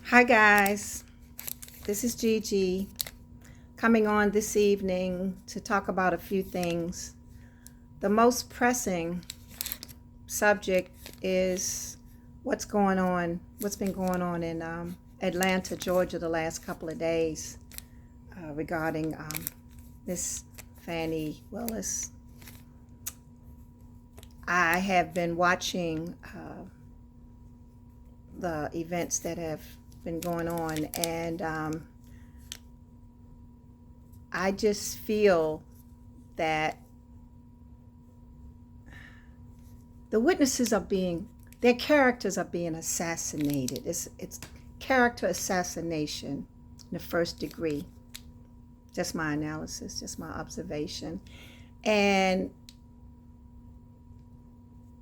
Hi guys, this is Gigi coming on this evening to talk about a few things. The most pressing subject is what's been going on in Atlanta, Georgia the last couple of days regarding Miss Fani Willis. I have been watching the events that have been going on, and I just feel that the witnesses their characters are being assassinated. It's character assassination in the first degree. Just my analysis, just my observation. And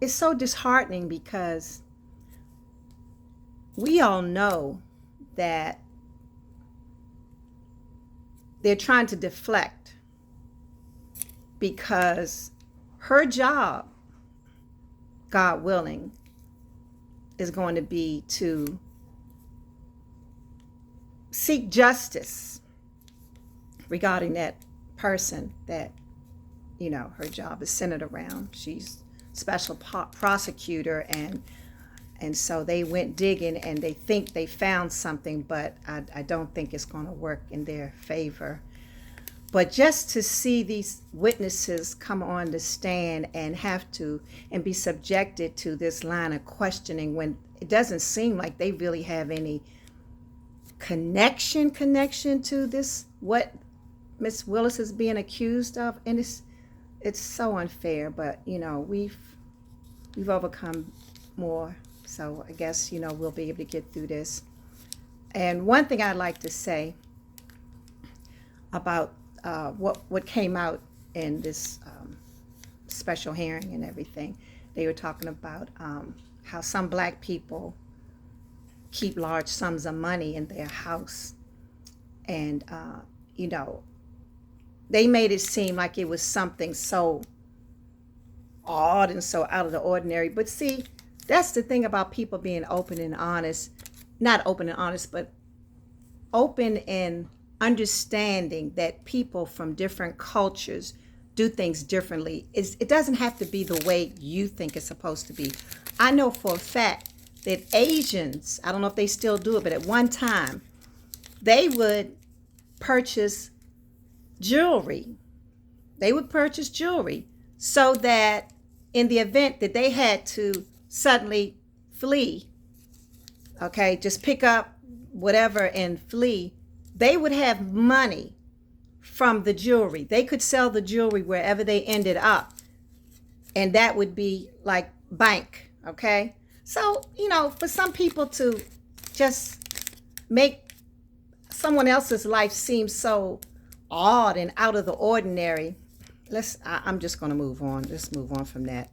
it's so disheartening because we all know that they're trying to deflect, because her job, God willing, is going to be to seek justice regarding that person that, her job is centered around. She's special prosecutor, and so they went digging and they think they found something, but I don't think it's going to work in their favor. But just to see these witnesses come on the stand and be subjected to this line of questioning, when it doesn't seem like they really have any connection to this, what Miss Willis is being accused of. And it's so unfair, but we've overcome more. So I guess, we'll be able to get through this. And one thing I'd like to say about what came out in this special hearing and everything, they were talking about how some black people keep large sums of money in their house. And, they made it seem like it was something so odd and so out of the ordinary. But see, that's the thing about people being open and honest. Not open and honest, but open and understanding that people from different cultures do things differently. It doesn't have to be the way you think it's supposed to be. I know for a fact that Asians, I don't know if they still do it, but at one time, they would purchase jewelry. They would purchase jewelry so that in the event that they had to suddenly flee, okay, just pick up whatever and flee, they would have money from the jewelry. They could sell the jewelry wherever they ended up, and that would be like bank, okay? So, for some people to just make someone else's life seem so odd and out of the ordinary, I'm just going to move on. Let's move on from that.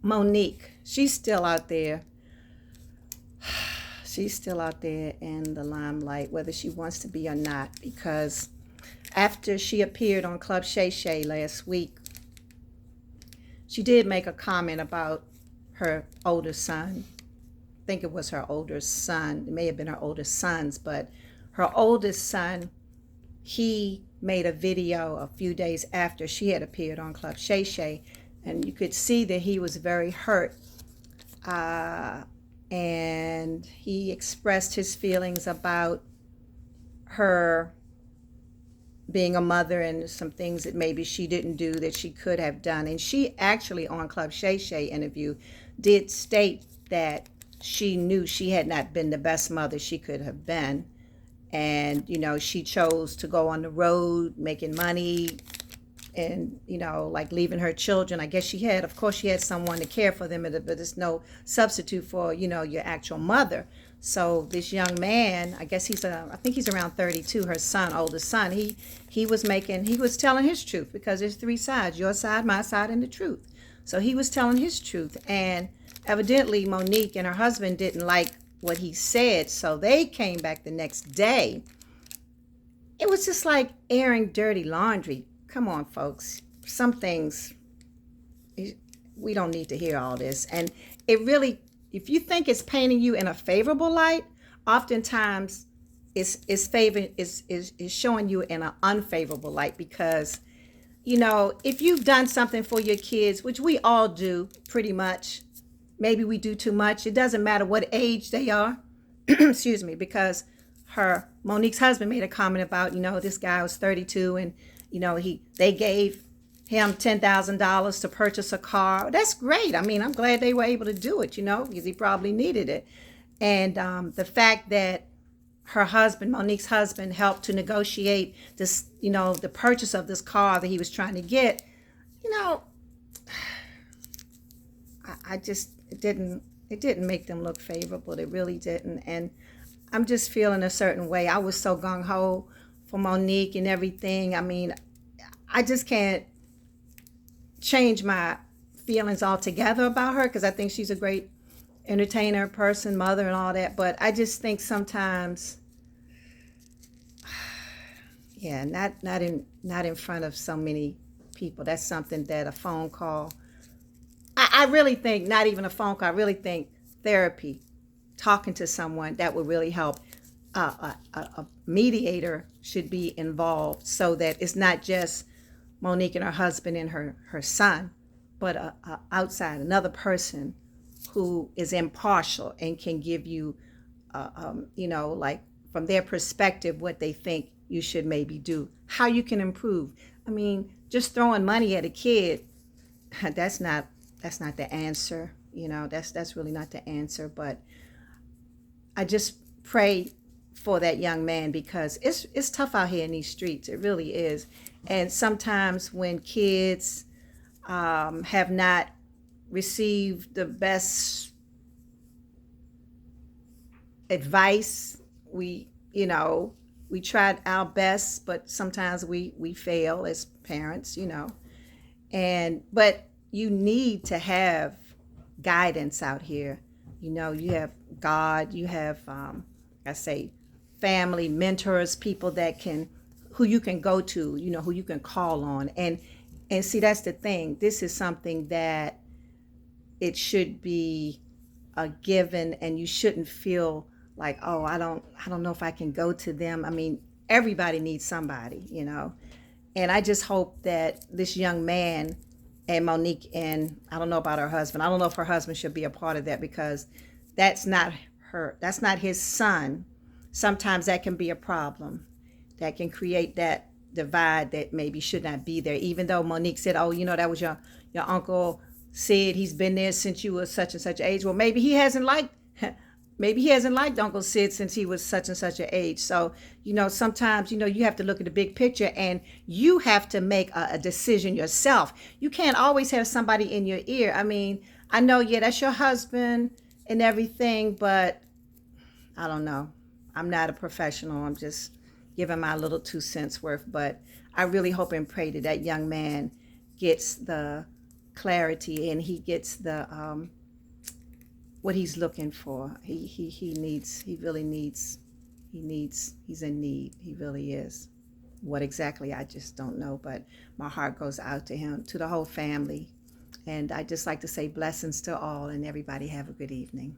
Monique, she's still out there. She's still out there in the limelight, whether she wants to be or not, because after she appeared on Club Shay Shay last week, she did make a comment about her older son. I think it was her older son. It may have been her older sons, but her oldest son, he made a video a few days after she had appeared on Club Shay Shay, and you could see that he was very hurt. And he expressed his feelings about her being a mother and some things that maybe she didn't do that she could have done. And she actually, on Club Shay Shay interview, did state that she knew she had not been the best mother she could have been. And, she chose to go on the road making money and, like leaving her children. I guess she had someone to care for them, but there's no substitute for, your actual mother. So this young man, I guess I think he's around 32, her son, oldest son, he was telling his truth, because there's three sides, your side, my side, and the truth. So he was telling his truth, and evidently Monique and her husband didn't like what he said, so they came back the next day. It was just like airing dirty laundry. Come on, folks. Some things we don't need to hear all this. And it really if you think it's painting you in a favorable light, oftentimes it's showing you in an unfavorable light, because if you've done something for your kids, which we all do pretty much, maybe we do too much. It doesn't matter what age they are. Excuse me, because Monique's husband made a comment about, this guy was 32 and, they gave him $10,000 to purchase a car. That's great. I mean, I'm glad they were able to do it, because he probably needed it. And the fact that her husband, Monique's husband, helped to negotiate this, the purchase of this car that he was trying to get, it didn't make them look favorable. It really didn't. And I'm just feeling a certain way. I was so gung-ho for Monique and everything. I mean, I just can't change my feelings altogether about her, because I think she's a great entertainer, person, mother, and all that. But I just think sometimes, yeah, not in front of so many people. That's something that a phone call, I really think, not even a phone call, I really think therapy, talking to someone, that would really help. A mediator should be involved, so that it's not just Monique and her husband and her son, but outside, another person who is impartial and can give you, like from their perspective, what they think you should maybe do, how you can improve. I mean, just throwing money at a kid, that's not the answer. That's really not the answer. But I just pray for that young man, because it's tough out here in these streets. It really is. And sometimes when kids have not received the best advice, we tried our best, but sometimes we fail as parents, but you need to have guidance out here. You have God, you have family, mentors, people who you can go to, who you can call on. And see, that's the thing. This is something that it should be a given, and you shouldn't feel like, oh, I don't know if I can go to them. I mean, everybody needs somebody, And I just hope that this young man and Monique, and I don't know about her husband. I don't know if her husband should be a part of that, because that's not his son. Sometimes that can be a problem. That can create that divide that maybe should not be there. Even though Monique said, oh, that was your Uncle Sid. He's been there since you were such and such age. Well, maybe he hasn't liked Uncle Sid since he was such and such an age. So, sometimes, you have to look at the big picture, and you have to make a decision yourself. You can't always have somebody in your ear. I mean, I know, yeah, that's your husband and everything, but I don't know. I'm not a professional. I'm just giving my little 2 cents worth. But I really hope and pray that young man gets the clarity, and he gets the what he's looking for. He's in need. He really is. What exactly, I just don't know, but my heart goes out to him, to the whole family. And I just like to say blessings to all, and everybody have a good evening.